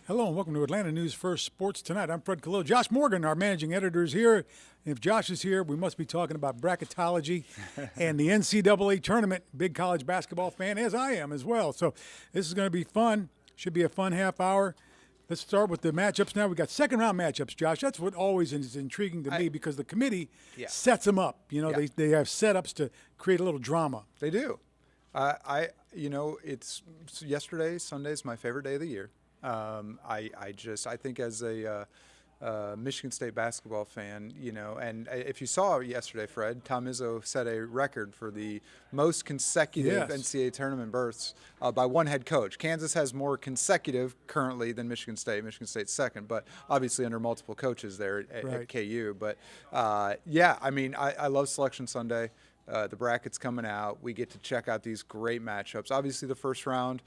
Hello and welcome to Atlanta News First Sports Tonight. I'm Fred Khalil. Josh Morgan, our managing editor, is here. And if Josh is here, we must be talking about bracketology and the NCAA tournament. Big college basketball fan, as I am as well. So this is going to be fun. Should be a fun half hour. Let's start with the matchups now. We got second-round matchups, Josh. That's what always is intriguing to me because the committee sets them up. You know, they have setups to create a little drama. They do. It's yesterday, Sunday's my favorite day of the year. I think as a Michigan State basketball fan, and if you saw yesterday, Fred, Tom Izzo set a record for the most consecutive NCAA tournament berths by one head coach. Kansas has more consecutive currently than Michigan State. Michigan State's second, but obviously under multiple coaches there at KU. But I love Selection Sunday. The bracket's coming out. We get to check out these great matchups. Obviously, the first round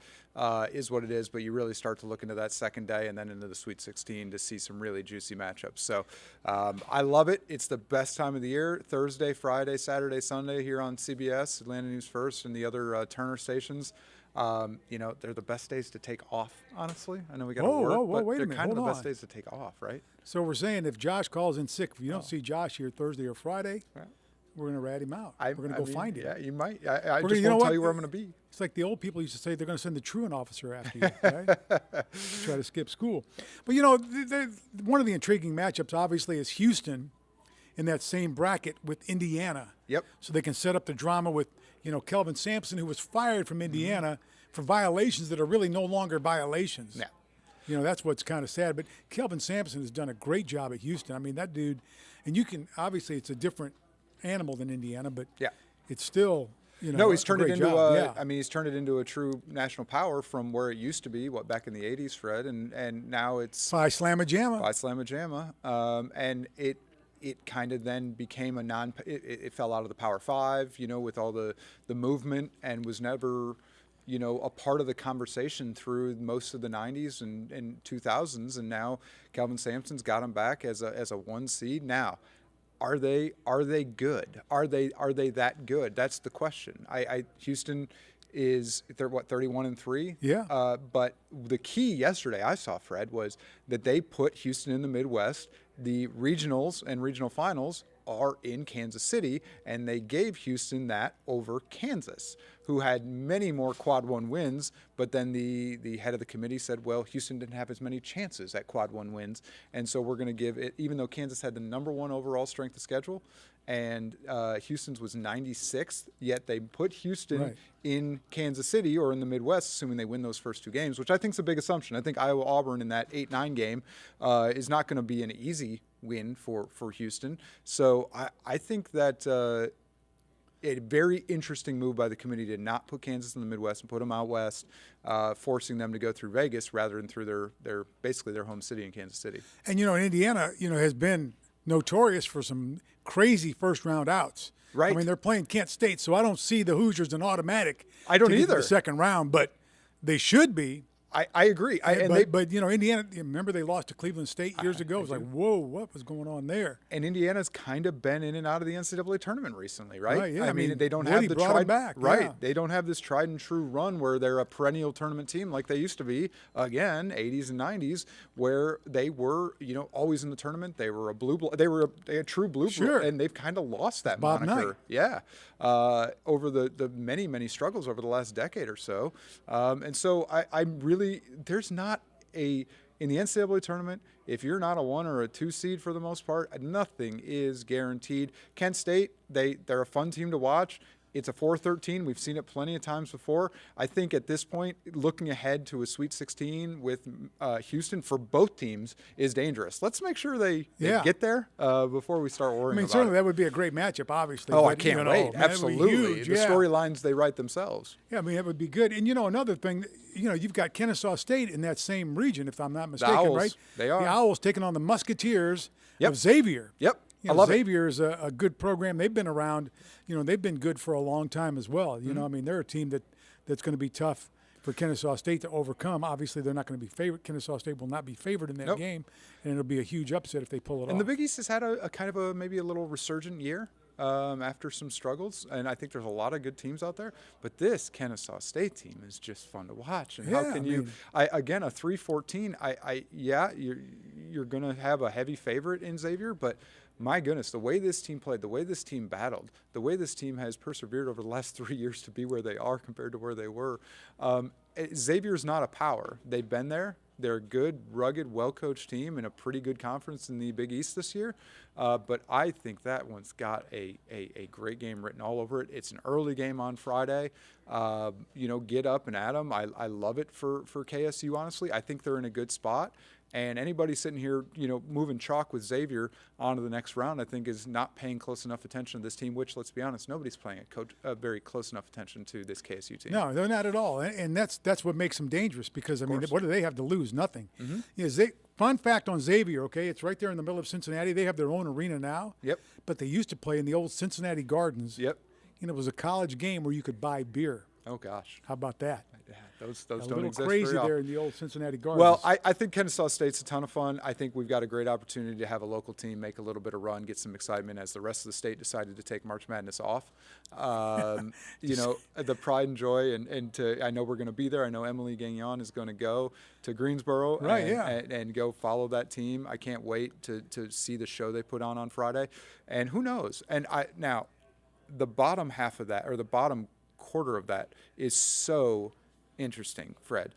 is what it is, but you really start to look into that second day and then into the Sweet 16 to see some really juicy matchups. So I love it. It's the best time of the year. Thursday, Friday, Saturday, Sunday here on CBS, Atlanta News First, and the other Turner stations. They're the best days to take off, honestly. I know we got to work, but they're kind of the best days to take off, right? So we're saying if Josh calls in sick, if you don't see Josh here Thursday or Friday, we're going to rat him out. We're going to go find him. Yeah, you might. I just won't tell you where I'm going to be. It's like the old people used to say they're going to send the truant officer after you, right? Try to skip school. But, one of the intriguing matchups, obviously, is Houston in that same bracket with Indiana. Yep. So they can set up the drama with, Kelvin Sampson, who was fired from Indiana for violations that are really no longer violations. Yeah. That's what's kind of sad. But Kelvin Sampson has done a great job at Houston. I mean, that dude, and you can, obviously, it's a different animal than Indiana, but it's still, he's turned it into he's turned it into a true national power from where it used to be, back in the 80s, Fred, and now it's Phi Slamma Jamma. And it kind of then became it fell out of the Power Five, with all the movement, and was never a part of the conversation through most of the 90s and 2000s, and now Kelvin Sampson's got him back as a 1 seed. Now, Are they good? Are they that good? That's the question. Houston they're 31-3? Yeah. But the key yesterday I saw, Fred, was that they put Houston in the Midwest. The regionals and regional finals are in Kansas City, and they gave Houston that over Kansas, who had many more quad one wins, but then the head of the committee said, well, Houston didn't have as many chances at quad one wins, and so we're going to give it, even though Kansas had the number one overall strength of schedule, and Houston's was 96th, yet they put Houston in Kansas City or in the Midwest, assuming they win those first two games, which I think is a big assumption. I think Iowa-Auburn in that 8-9 game is not going to be an easy win for Houston. So I think that a very interesting move by the committee to not put Kansas in the Midwest and put them out west, forcing them to go through Vegas rather than through their basically their home city in Kansas City. And Indiana, has been notorious for some crazy first round outs. Right. I mean, they're playing Kent State, so I don't see the Hoosiers an automatic. I don't either. The second round, but they should be. I agree. But Indiana, remember they lost to Cleveland State years ago? It was like, whoa, what was going on there? And Indiana's kind of been in and out of the NCAA tournament recently, right? Yeah. I mean, they don't Woody have brought them back. Right. Yeah. They don't have this tried and true run where they're a perennial tournament team like they used to be, again, 80s and 90s, where they were, always in the tournament. They were a true blue blood, and they've kind of lost that Bob moniker. Knight. Yeah. Over the many, many struggles over the last decade or so. And so I'm really, there's not in the NCAA tournament, if you're not a 1 or a 2 seed for the most part, nothing is guaranteed. Kent State, they're a fun team to watch. It's a 4-13. We've seen it plenty of times before. I think at this point, looking ahead to a Sweet 16 with Houston for both teams is dangerous. Let's make sure they get there before we start worrying about it. Certainly that would be a great matchup, obviously. Oh, I can't wait. Absolutely. The storylines, they write themselves. Yeah, I mean, that would be good. And, another thing, you've got Kennesaw State in that same region, if I'm not mistaken, the Owls, right? They are. The Owls taking on the Musketeers of Xavier. Yep. I love Xavier is a good program. They've been around. They've been good for a long time as well. I mean, they're a team that's going to be tough for Kennesaw State to overcome. Obviously, they're not going to be favored. Kennesaw State will not be favored in that game, and it'll be a huge upset if they pull it off. And the Big East has had a kind of maybe a little resurgent year. after some struggles, and I think there's a lot of good teams out there. But this Kennesaw State team is just fun to watch. And how can you? Again, a 3-14. You're going to have a heavy favorite in Xavier, but my goodness, the way this team played, the way this team battled, the way this team has persevered over the last 3 years to be where they are compared to where they were. Xavier's not a power. They've been there. They're a good, rugged, well-coached team in a pretty good conference in the Big East this year. But I think that one's got a great game written all over it. It's an early game on Friday. Get up and at them. I love it for KSU, honestly. I think they're in a good spot. And anybody sitting here, moving chalk with Xavier onto the next round, I think is not paying close enough attention to this team, which, let's be honest, nobody's paying very close enough attention to this KSU team. No, they're not at all. And that's what makes them dangerous because, what do they have to lose? Nothing. Mm-hmm. Fun fact on Xavier, okay, it's right there in the middle of Cincinnati. They have their own arena now. Yep. But they used to play in the old Cincinnati Gardens. Yep. And it was a college game where you could buy beer. Oh, gosh. How about that? Those a don't little exist crazy very often. there in the old Cincinnati Gardens. Well, I think Kennesaw State's a ton of fun. I think we've got a great opportunity to have a local team make a little bit of run, get some excitement as the rest of the state decided to take March Madness off. The pride and joy, I know we're going to be there. I know Emily Gagnon is going to go to Greensboro and go follow that team. I can't wait to see the show they put on Friday. And who knows? And now, the bottom half of that, or the bottom quarter of that, is so interesting, Fred.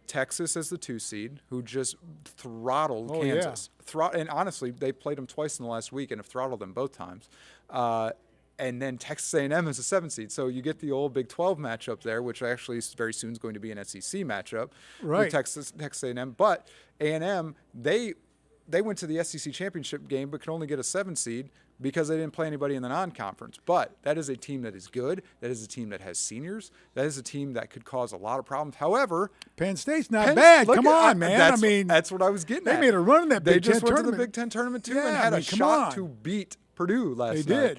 Texas as the 2 seed, who just throttled Kansas. And honestly, they played them twice in the last week and have throttled them both times. And then Texas A&M as a 7 seed. So you get the old Big 12 matchup there, which actually very soon is going to be an SEC matchup with Texas A&M. But A&M, they went to the SEC championship game but could only get a 7 seed because they didn't play anybody in the non-conference. But that is a team that is good. That is a team that has seniors. That is a team that could cause a lot of problems. However, Penn State's not bad. Come on, man. That's what I was getting at. They made a run in that Big Ten tournament. They just went to the Big Ten tournament, too, and had a shot to beat Purdue last night. They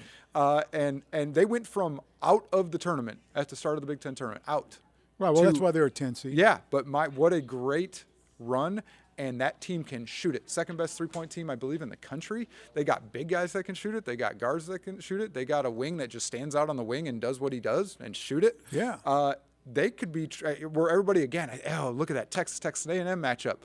did. And they went from out of the tournament at the start of the Big Ten tournament, out. Right, well, that's why they're a 10 seed. Yeah, but what a great run. And that team can shoot it. Second best three-point team, I believe, in the country. They got big guys that can shoot it. They got guards that can shoot it. They got a wing that just stands out on the wing and does what he does and shoot it. Yeah. They could be where everybody, again, look at that Texas A&M matchup.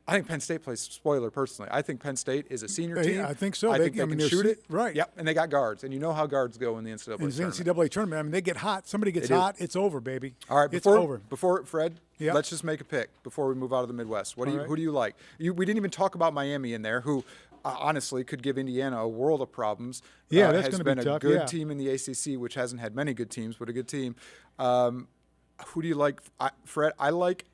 I think Penn State plays spoiler personally. I think Penn State is a senior team. I think so. I think they can shoot it. Right. Yep. And they got guards. And you know how guards go in the NCAA tournament. In the NCAA tournament, they get hot. Somebody gets hot, it's over, baby. All right. It's over. Before Fred, let's just make a pick before we move out of the Midwest. Who do you like? We didn't even talk about Miami in there, who honestly could give Indiana a world of problems. Yeah, that's going to be tough. Has been a good team in the ACC, which hasn't had many good teams, but a good team. Who do you like, Fred? I like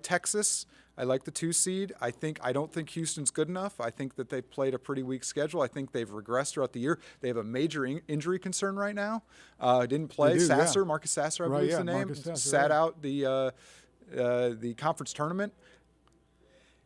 Texas. I like the 2 seed. I don't think Houston's good enough. I think that they've played a pretty weak schedule. I think they've regressed throughout the year. They have a major injury concern right now. Didn't play. Sasser, Marcus Sasser, I believe is the name. Sat out the conference tournament.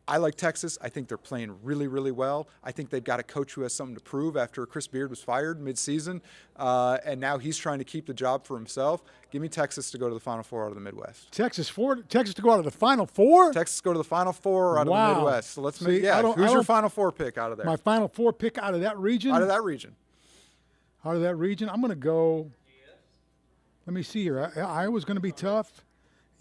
I like Texas. I think they're playing really, really well. I think they've got a coach who has something to prove after Chris Beard was fired mid-season, and now he's trying to keep the job for himself. Give me Texas to go to the Final Four out of the Midwest. Texas to go out of the Final Four? Texas go to the Final Four out of the Midwest. So let's who's your Final Four pick out of there? My Final Four pick out of that region? Out of that region. I'm going to go, let me see here. Iowa's going to be tough.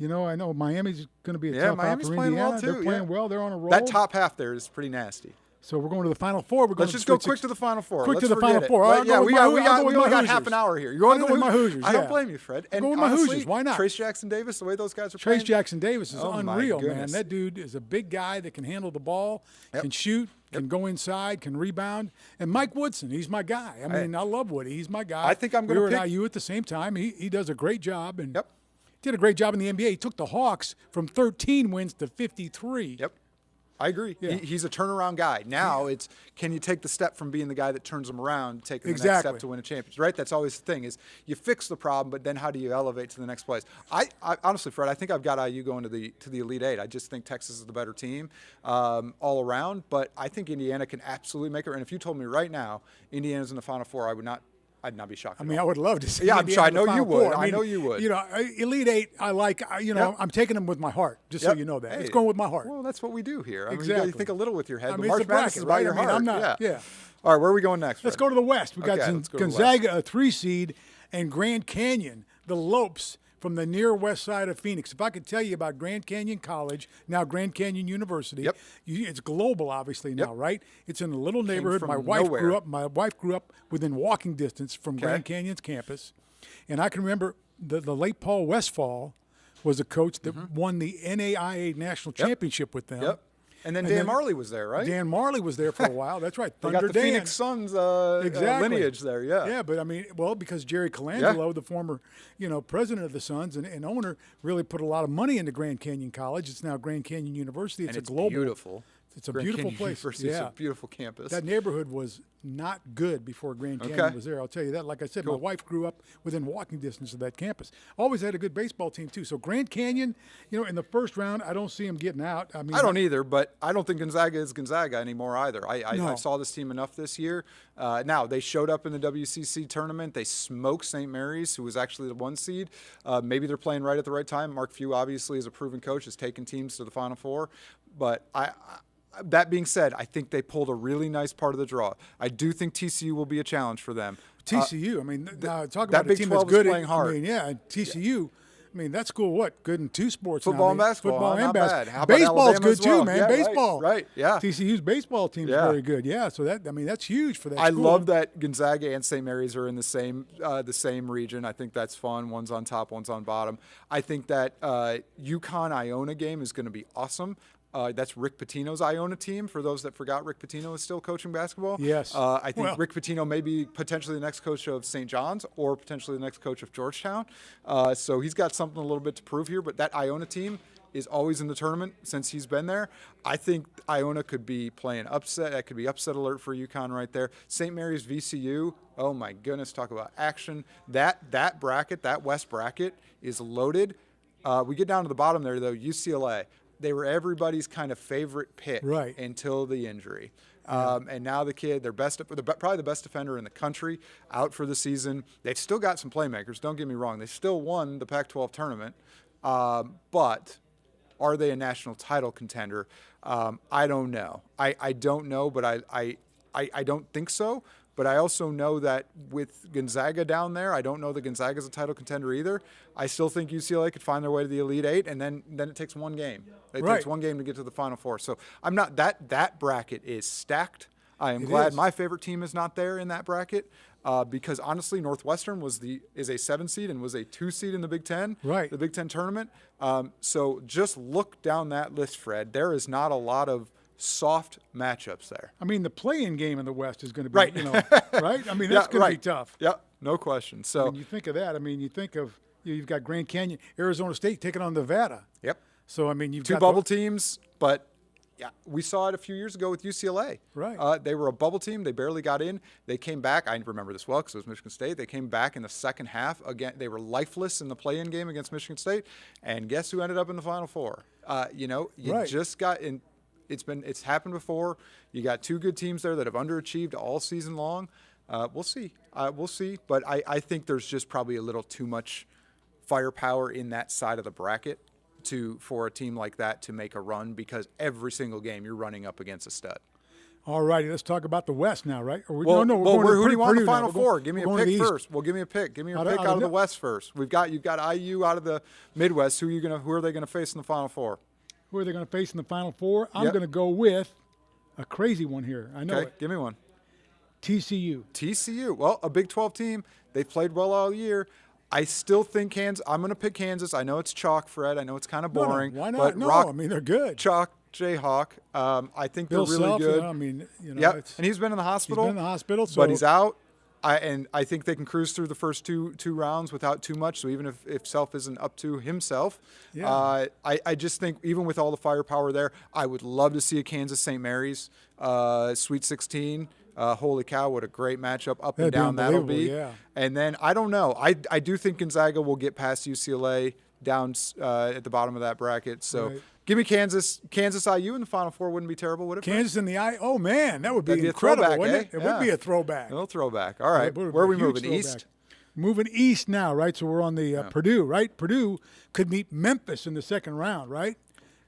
I know Miami's going to be a tough Miami's out for playing Indiana. well too. They're playing well. They're on a roll. That top half there is pretty nasty. So we're going to the Final Four. Let's just go quick to the Final Four. Quick Let's to the Final Four. We only got half an hour here. You're going with my Hoosiers. I don't blame you, Fred. And go with my Hoosiers. Why not? Trace Jackson Davis, the way those guys are playing. Trace Jackson Davis is unreal, man. That dude is a big guy that can handle the ball, can shoot, can go inside, can rebound. And Mike Woodson, he's my guy. I love Woody. He's my guy. I think I'm going to pick. We were at IU at the same time. He does a great job. And did a great job in the NBA. He took the Hawks from 13 wins to 53. Yep. I agree. Yeah. He's a turnaround guy. Now it's, can you take the step from being the guy that turns them around, take the next step to win a championship, right? That's always the thing is you fix the problem, but then how do you elevate to the next place? I honestly, Fred, I think I've got IU going to the Elite Eight. I just think Texas is the better team all around, but I think Indiana can absolutely make it. And if you told me right now Indiana's in the Final Four, I'd not be shocked. I mean, I would love to see. Yeah, I'm Indiana sure. I in the know you Final would. Four. I know you would. You know, Elite Eight. I like. Yep. I'm taking them with my heart. Just so Yep. you know that Hey, it's going with my heart. Well, that's what we do here. I mean, Exactly. you think a little with your head. I but mean, March it's a Madness bracket, is by right? your I mean, heart. I'm not. Yeah. All right, where are we going next? Let's Fred? go to the West. We got Okay, let's go to the Gonzaga, a 3 seed, and Grand Canyon, the Lopes from the near west side of Phoenix. If I could tell you about Grand Canyon College, now Grand Canyon University, Yep. It's global, obviously now, right? It's in a little neighborhood. from My wife nowhere. grew up within walking distance from Grand Canyon's campus, and I can remember the late Paul Westphal was a coach that won the NAIA national championship with them. Yep. And then And Dan then Marley was there, right? Dan Marley was there for a while. That's right. They Thunder got the Dan. Phoenix Suns Exactly. lineage there, yeah. Yeah, but I mean, well, because Jerry Colangelo, the former, president of the Suns and owner, really put a lot of money into Grand Canyon College. It's now Grand Canyon University. And It's it's a global. beautiful. It's a Grand beautiful Canyon place. University is Yeah. a beautiful campus. That neighborhood was not good before Grand Canyon Okay. was there. I'll tell you that. Like I said, Cool. my wife grew up within walking distance of that campus. Always had a good baseball team too. So Grand Canyon, in the first round, I don't see them getting out. I mean, I don't either, but I don't think Gonzaga is Gonzaga anymore either. I No. saw this team enough this year. Now, they showed up in the WCC tournament. They smoked St. Mary's, who was actually the 1 seed. Maybe they're playing right at the right time. Mark Few, obviously, is a proven coach, has taken teams to the Final Four. But that being said, I think they pulled a really nice part of the draw. I do think TCU will be a challenge for them. TCU. I mean, now talk that about a Big team that's 12 is good. playing hard. I mean, yeah, and TCU. I mean, that school, good in 2 sports Football now. and basketball, Football huh? and Not basketball. bad. How about Baseball's Alabama good as well? too, man. Yeah, right, Baseball. right, yeah. TCU's baseball team is Yeah. very good. Yeah, so that's huge for that I school. love that Gonzaga and St. Mary's are in the same region. I think that's fun. One's on top, one's on bottom. I think that UConn-Iona game is going to be awesome. That's Rick Pitino's Iona team. For those that forgot, Rick Pitino is still coaching basketball. Yes. I think Well- Rick Pitino may be potentially the next coach of St. John's or potentially the next coach of Georgetown. So he's got something a little bit to prove here. But that Iona team is always in the tournament since he's been there. I think Iona could be playing upset. That could be upset alert for UConn right there. St. Mary's VCU. Oh my goodness, talk about action. That bracket, that West bracket, is loaded. We get down to the bottom there though. UCLA. They were everybody's kind of favorite pick Right. until the injury. And now the kid, probably the best defender in the country, out for the season. They've still got some playmakers. Don't get me wrong. They still won the Pac-12 tournament. But are they a national title contender? I don't know. I don't know, but I don't think so. But I also know that with Gonzaga down there, I don't know that Gonzaga's a title contender either. I still think UCLA could find their way to the Elite Eight, and then it takes one game. It Right. takes one game to get to the Final Four. So I'm not that bracket is stacked. I am It glad is. my favorite team is not there in that bracket because honestly, Northwestern is a 7 seed and was a 2 seed in the Big Ten, Right. the Big Ten tournament. So just look down that list, Fred. There is not a lot of soft matchups there. I mean, the play-in game in the West is going to be, Right. right? I mean, that's going to be tough. Yep, no question. So, When you think of that, I mean, you think of you've got Grand Canyon, Arizona State taking on Nevada. yep, So I mean, you've two got bubble teams, but yeah, we saw it a few years ago with UCLA. Right. They were a bubble team. They barely got in. They came back. I remember this well because it was Michigan State. They came back in the second half. Again, they were lifeless in the play-in game against Michigan State. And guess who ended up in the Final Four? You Right. just got in. It's happened before. You got 2 good teams there that have underachieved all season long. We'll see. We'll see. But I think there's just probably a little too much firepower in that side of the bracket for a team like that to make a run because every single game you're running up against a stud. All righty, let's talk about the West now, right? Or Well, we're going to who do you want in Purdue the now. Final We're going- Four? Give me a we're going to pick the East. first. Well, give me a pick. Give me a Out of- pick out out of of the the- West first. You've got IU out of the Midwest. Who are they going to face in the Final Four? Who are they going to face in the Final Four? I'm Yep. going to go with a crazy one here. I know Okay, it. give me one. TCU. TCU. Well, a Big 12 team. They've played well all year. I still think Kansas. I'm going to pick Kansas. I know it's chalk, Fred. I know it's kind of No, boring. why not? But No, rock, I mean, they're good. chalk, Jayhawk. I think Bill they're really Self, good. I mean, Yep, it's, and he's been in the he's hospital. been in the hospital, so but he's out. I think they can cruise through the first two rounds without too much. So even if Self isn't up to himself, Yeah. I just think even with all the firepower there, I would love to see a Kansas St. Mary's Sweet 16. Holy cow, what a great matchup up and That'd be down that'll be. unbelievable, yeah. And then I don't know. I do think Gonzaga will get past UCLA down at the bottom of that bracket. So Right. give me Kansas IU in the Final Four. Wouldn't be terrible, would it? Kansas in the eye. Oh man, that would be That'd be a incredible, throwback, wouldn't eh? it? It Yeah. would be a throwback. A little throwback. All right. It would be Where are we a huge moving? throwback. East? Moving east now, right? So we're on the Purdue, right? Purdue could meet Memphis in the second round, right?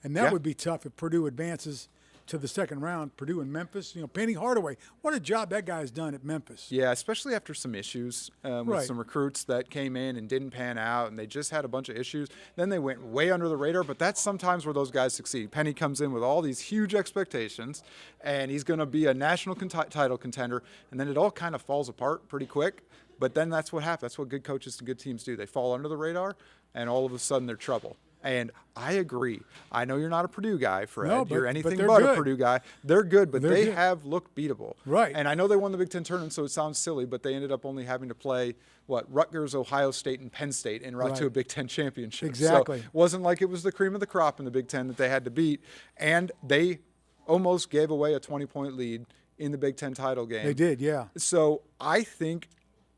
And that Yeah. would be tough if Purdue advances to the second round. Purdue and Memphis. Penny Hardaway, what a job that guy's done at Memphis. Yeah, especially after some issues with Right. some recruits that came in and didn't pan out, and they just had a bunch of issues. Then they went way under the radar, but that's sometimes where those guys succeed. Penny comes in with all these huge expectations, and he's going to be a national title contender, and then it all kind of falls apart pretty quick. But then that's what happens. That's what good coaches and good teams do. They fall under the radar, and all of a sudden they're trouble. And I agree. I know you're not a Purdue guy, Fred. No, You're but anything they're but a good. Purdue guy. They're good, but They're they good. have looked beatable. Right. And I know they won the Big Ten tournament, so it sounds silly, but they ended up only having to play, Rutgers, Ohio State, and Penn State en route Right. to a Big Ten championship. Exactly. So it wasn't like it was the cream of the crop in the Big Ten that they had to beat. And they almost gave away a 20-point lead in the Big Ten title game. They did, yeah. So I think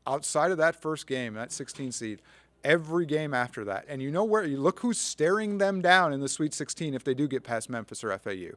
outside of that first game, that 16 seed, every game after that, and you look who's staring them down in the Sweet 16 if they do get past Memphis or FAU,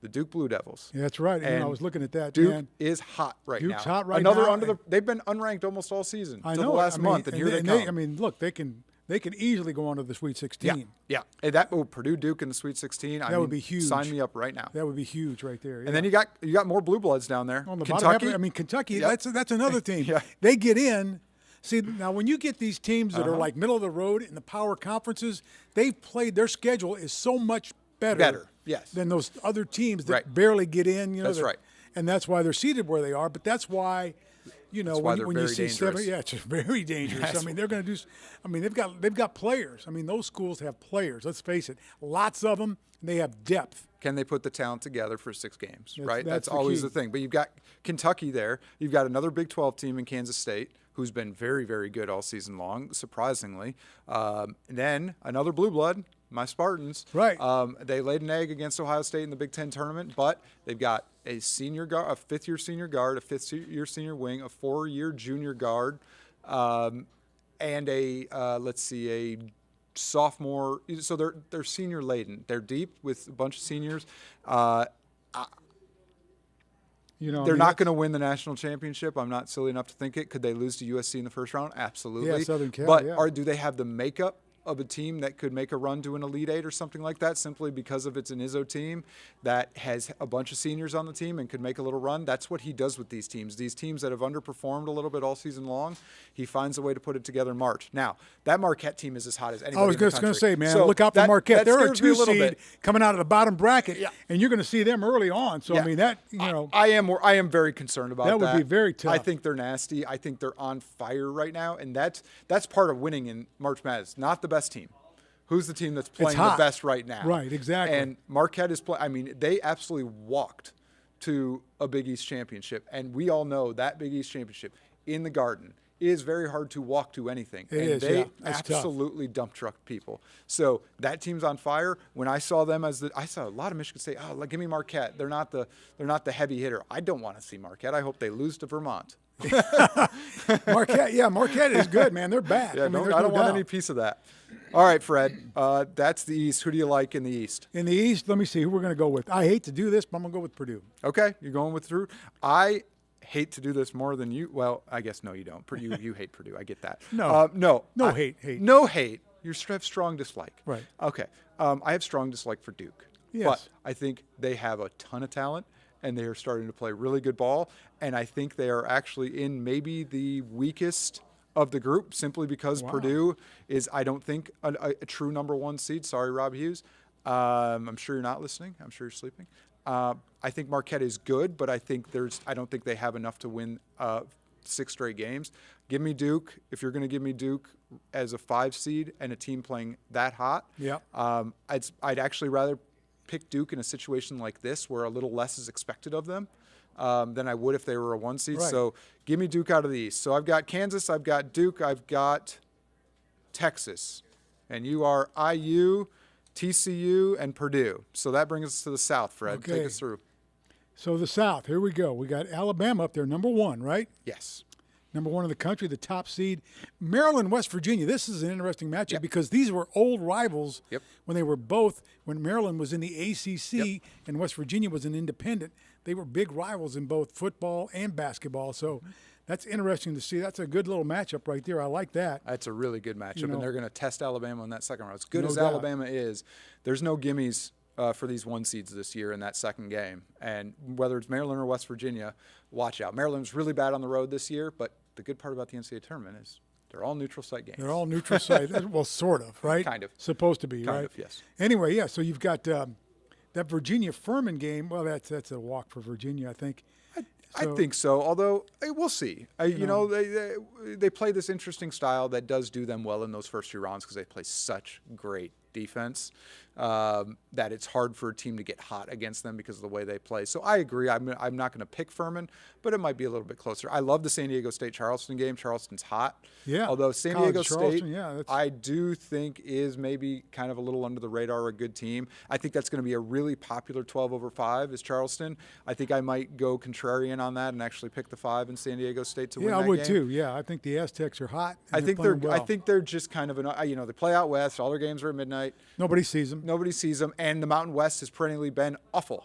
the Duke Blue Devils. Yeah, that's right. And I was looking at that, Duke man. is hot right now. Duke's hot right Another now. They've been unranked almost all season I till know. the last month, and here they come. Look, they can easily go on to the Sweet 16. Yeah. And Purdue Duke in the Sweet 16. That would be huge. Sign me up right now. That would be huge right there. And then you got more blue bloods down there. on the Kentucky. bottom half, Kentucky. Yep. That's another team. Yeah. They get in. See, now when you get these teams that are Uh-huh. like middle of the road in the power conferences, they've played. Their schedule is so much Better, yes. than those other teams that Right. barely get in. That's right. And that's why they're seated where they are. But that's why. why they're when you very see dangerous. it's very dangerous. That's They're going to do. They've got players. Those schools have players. Let's face it, lots of them. And they have depth. Can they put the talent together for 6 games, right? that's That's the always key. the thing. But you've got Kentucky there. You've got another Big 12 team in Kansas State who's been very, very good all season long, surprisingly. And then another blue blood, my Spartans. Right. They laid an egg against Ohio State in the Big Ten tournament, but they've got a senior guard, a fifth-year senior guard, a fifth-year senior wing, a 4-year junior guard, and a sophomore. So they're senior laden. They're deep with a bunch of seniors. They're not going to win the national championship. I'm not silly enough to think it. Could they lose to USC in the first round? Absolutely. Yeah, Southern Cal, But yeah. do they have the makeup of a team that could make a run to an Elite Eight or something like that simply because of it's an Izzo team that has a bunch of seniors on the team and could make a little run? That's what he does with these teams. These teams that have underperformed a little bit all season long, he finds a way to put it together in March. Now, that Marquette team is as hot as anybody I was in the just going country. to say, man, So look out for Marquette. that They're a scares me 2 little seed bit. coming out of the bottom bracket, Yeah. and you're going to see them early on. So, Yeah. I am very concerned about that. That would be very tough. I think they're nasty. I think they're on fire right now, and that's part of winning in March Madness. Not the best team. Who's the team that's playing the hot. best right now? Right, exactly. And Marquette is playing. They absolutely walked to a Big East championship, and we all know that Big East championship in the Garden is very hard to walk to anything. It and is, they yeah. That's tough. absolutely dump trucked people. So that team's on fire. When I saw them I saw a lot of Michigan State. Oh, give me Marquette. They're not the heavy hitter. I don't want to see Marquette. I hope they lose to Vermont. Marquette is good, man. They're back. Yeah, there's I no don't want doubt. any piece of that. All right, Fred. That's the East. Who do you like in the East? In the East, let me see who we're going to go with. I hate to do this, but I'm going to go with Purdue. Okay, you're going with Drew. I hate to do this more than you. Well, I guess no, you don't. You hate Purdue. I get that. No. No Hate. No hate. You have strong dislike. Right. Okay. I have strong dislike for Duke. Yes. But I think they have a ton of talent, and they are starting to play really good ball. And I think they are actually in maybe the weakest of the group simply because Purdue is, I don't think, a true number 1 seed. Sorry, Rob Hughes. I'm sure you're not listening. I'm sure you're sleeping. I think Marquette is good, but I don't think they have enough to win 6 straight games. Give me Duke. If you're going to give me Duke as a 5 seed and a team playing that hot, I'd actually rather pick Duke in a situation like this where a little less is expected of them than I would if they were a 1 seed. Right. So give me Duke out of the East. So I've got Kansas, I've got Duke, I've got Texas. And you are IU, TCU, and Purdue. So that brings us to the South, Fred. Okay. Take us through. So the South, here we go. We got Alabama up there, number 1, right? Yes. number 1 in the country, the top seed. Maryland, West Virginia. This is an interesting matchup Yep. because these were old rivals Yep. when Maryland was in the ACC and West Virginia was an independent. They were big rivals in both football and basketball. So that's interesting to see. That's a good little matchup right there. I like that. That's a really good matchup, know, and they're going to test Alabama in that second round. As good No as doubt. Alabama is, there's no gimmies for these 1 seeds this year in that second game. And whether it's Maryland or West Virginia, watch out. Maryland's really bad on the road this year, but the good part about the NCAA tournament is they're all neutral site games. They're all neutral site. Well, sort of, right? Kind of. Supposed to be, Kind right? of, yes. Anyway, yeah, so you've got that Virginia-Furman game. Well, that's a walk for Virginia, I think. I think so, although we'll see. They play this interesting style that does do them well in those first 2 rounds because they play such great defense that it's hard for a team to get hot against them because of the way they play. So I agree. I'm not going to pick Furman, but it might be a little bit closer. I love the San Diego State-Charleston game. Charleston's hot. Yeah. Although San College Diego State, yeah, I do think is maybe kind of a little under the radar, a good team. I think that's going to be a really popular 12/5 is Charleston. I think I might go contrarian on that and actually pick the 5 in San Diego State to win that game. Yeah, I would too. Yeah, I think the Aztecs are hot. I think they're. playing well. I think they're just kind of they play out west. All their games are at midnight. Nobody sees them. Nobody sees them, and the Mountain West has perennially been awful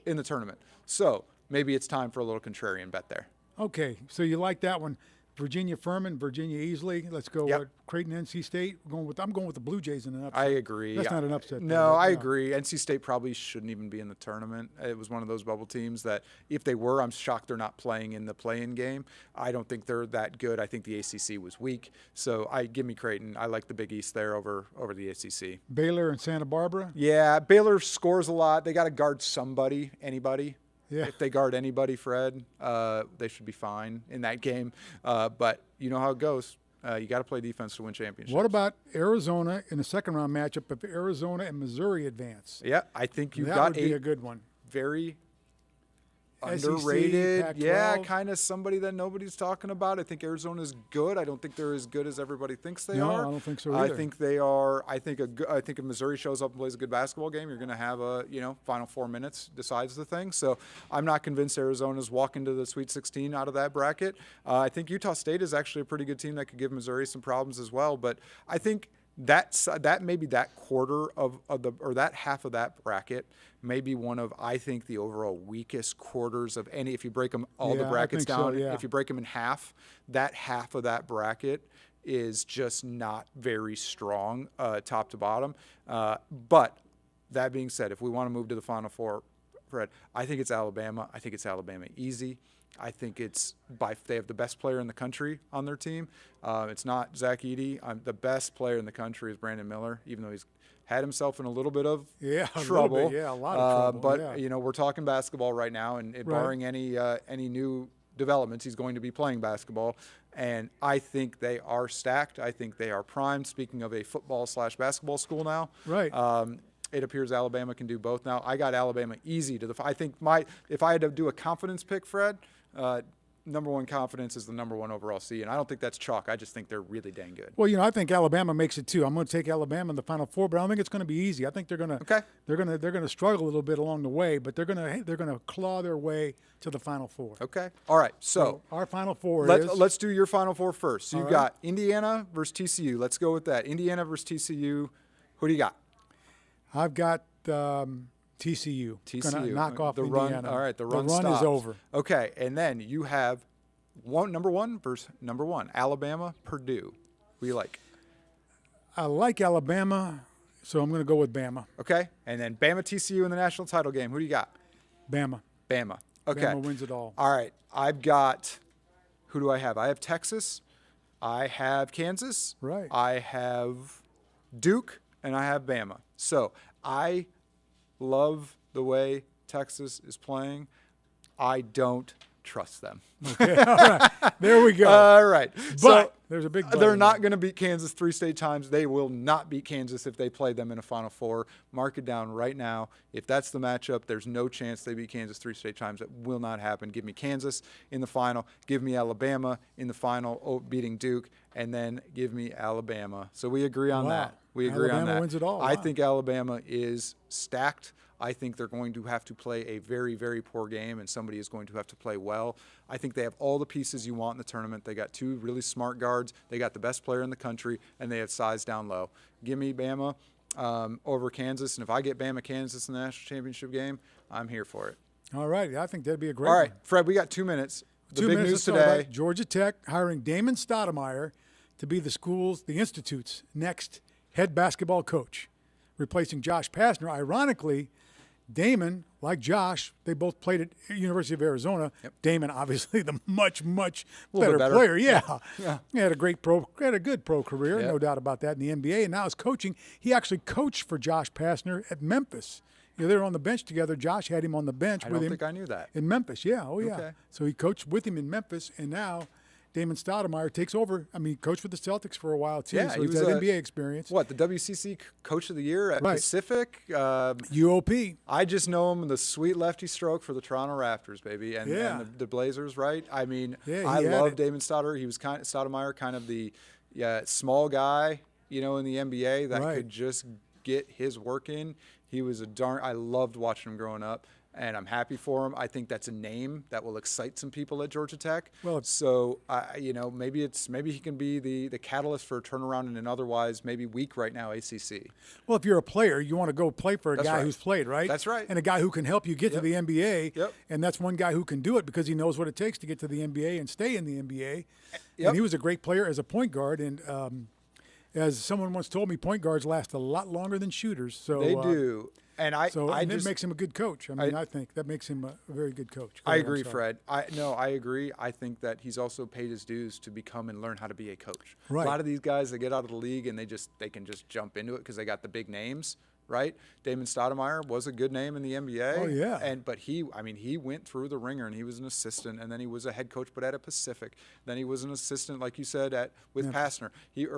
in the tournament. So maybe it's time for a little contrarian bet there. Okay, so you like that one. Virginia Furman, Virginia easily. Let's go Yep. with Creighton, NC State. I'm going with the Blue Jays in an upset. I agree. That's not an upset. No, though, I yeah. agree. NC State probably shouldn't even be in the tournament. It was one of those bubble teams that if they were, I'm shocked they're not playing in the play-in game. I don't think they're that good. I think the ACC was weak. So give me Creighton. I like the Big East there over the ACC. Baylor and Santa Barbara. Yeah, Baylor scores a lot. They got to guard somebody, anybody. Yeah. If they guard anybody, Fred, they should be fine in that game. But you know how it goes. You got to play defense to win championships. What about Arizona in the second round matchup if Arizona and Missouri advance? Yeah, I think you've that got would be a good one. very SEC, underrated. Pac-12. Yeah, kind of somebody that nobody's talking about. I think Arizona's good. I don't think they're as good as everybody thinks they No, are. I don't think so I either. think they are. I think if Missouri shows up and plays a good basketball game, you're going to have a final 4 minutes decides the thing. So I'm not convinced Arizona's walking to the Sweet 16 out of that bracket. I think Utah State is actually a pretty good team that could give Missouri some problems as well. But I think that maybe that quarter or that half of that bracket may be one of, I think, the overall weakest quarters of any. If you break them the Yeah, I brackets think so, down, yeah. if you break them in half, that half of that bracket is just not very strong top to bottom. But that being said, if we want to move to the Final Four, Fred, I think it's Alabama. I think it's Alabama easy. I think they have the best player in the country on their team. It's not Zach Edey. The best player in the country is Brandon Miller, even though he's had himself in a little bit of trouble. A little bit, a lot of trouble. But yeah. we're talking basketball right now, and barring any new developments, he's going to be playing basketball. And I think they are stacked. I think they are primed. Speaking of a football/basketball school now, Right. It appears Alabama can do both now. I got Alabama easy to I think if I had to do a confidence pick, Fred, number one confidence is the number 1 overall seed, and I don't think that's chalk. I just think they're really dang good. Well, I think Alabama makes it too. I'm going to take Alabama in the Final Four, but I don't think it's going to be easy. I think they're going to struggle a little bit along the way, but they're going to claw their way to the Final Four. Okay. All right. So our Final Four let's do your Final Four first. So you've right. got Indiana versus TCU. Let's go with that. Indiana versus TCU. Who do you got? I've got TCU. TCU. Gonna knock off the Indiana. run. All right. The run is stops. over. Okay. And then you have number 1 versus number 1. Alabama, Purdue. Who do you like? I like Alabama, so I'm going to go with Bama. Okay. And then Bama, TCU in the national title game. Who do you got? Bama. Bama. Okay. Bama wins it all. All right. I've got, who do I have? I have Texas. I have Kansas. Right. I have Duke. And I have Bama. So I love the way Texas is playing. I don't trust them. Okay. All right. There we go. All right. But there's a big but they're in not there. going to beat Kansas 3 state times. They will not beat Kansas if they play them in a Final Four. Mark it down right now. If that's the matchup, there's no chance they beat Kansas 3 state times. That will not happen. Give me Kansas in the final. Give me Alabama in the final, beating Duke. And then give me Alabama. So we agree on Wow. that. We agree on Alabama that. wins it all. I Wow. think Alabama is stacked. I think they're going to have to play a very, very poor game, and somebody is going to have to play well. I think they have all the pieces you want in the tournament. They got 2 really smart guards. They got the best player in the country, and they have size down low. Give me Bama over Kansas, and if I get Bama Kansas in the national championship game, I'm here for it. All right. I think that'd be a great All right, one. Fred, we got 2 minutes. The 2 big minutes news to talk about today. Georgia Tech hiring Damon Stoudemire to be the Institute's next head basketball coach, replacing Josh Pastner. Ironically, Damon, like Josh, they both played at University of Arizona. Yep. Damon, obviously, the much little bit better. player. Yeah. Yeah. He had a good pro career, Yep. no doubt about that, in the NBA. And now he's coaching. He actually coached for Josh Pastner at Memphis. You know, they were on the bench together. Josh had him on the bench I with don't him think I knew that. in Memphis. Yeah, oh yeah. Okay. So he coached with him in Memphis, and now Damon Stoudemire takes over. I mean, he coached with the Celtics for a while too, Yeah, so he he's was had a- NBA experience. What, the WCC Coach of the Year at Right. Pacific? UOP. I just know him the sweet lefty stroke for the Toronto Raptors, baby, and, Yeah. and the Blazers, right? I mean, Yeah, I he had love it. Damon Stoudemire. He was Stoudemire, kind of the small guy, in the NBA that Right. could just get his work in. He was I loved watching him growing up, and I'm happy for him. I think that's a name that will excite some people at Georgia Tech. Well, so maybe he can be the catalyst for a turnaround in an otherwise maybe weak right now ACC. Well, if you're a player, you want to go play for a That's guy right. who's played, right? That's right. And a guy who can help you get to Yep. the NBA. Yep. And that's one guy who can do it because he knows what it takes to get to the NBA and stay in the NBA. Yep. And he was a great player as a point guard. And as someone once told me, point guards last a lot longer than shooters. So They do. And it makes him a good coach. I think that makes him a very good coach. Go I ahead, I'm agree, sorry. Fred. I agree. I think that he's also paid his dues to become and learn how to be a coach. Right. A lot of these guys, they get out of the league and they can just jump into it because they got the big names, right? Damon Stoudemire was a good name in the NBA. Oh, yeah. But he went through the ringer, and he was an assistant, and then he was a head coach, but at a Pacific. Then he was an assistant, like you said, with Pastner.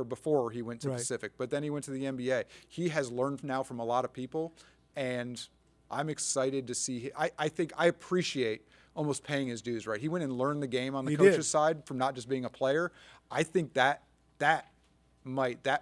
Before he went to Right. Pacific, but then he went to the NBA. He has learned now from a lot of people, and I'm excited to see. I think I appreciate almost paying his dues, right? He went and learned the game on the He coach's did. side from not just being a player. I think that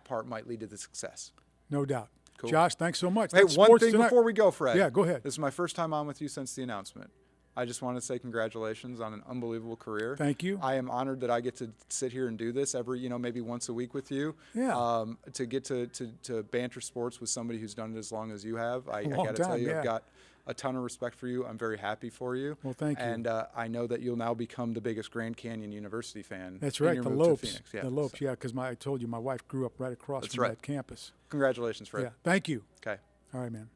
part might lead to the success. No doubt. Cool. Josh, thanks so much. Hey, That's one Sports thing Tonight. before we go, Fred. Yeah, go ahead. This is my first time on with you since the announcement. I just want to say congratulations on an unbelievable career. Thank you. I am honored that I get to sit here and do this every, maybe once a week with you. Yeah. To get to banter sports with somebody who's done it as long as you have. I long got to tell time, you, yeah. I've got a ton of respect for you. I'm very happy for you. Well, thank you. And I know that you'll now become the biggest Grand Canyon University fan. That's in right, your the move to Lopes. Phoenix. Yeah. The Lopes, yeah, because I told you my wife grew up right across That's from right. that campus. Congratulations, Fred. Yeah, thank you. Okay. All right, man.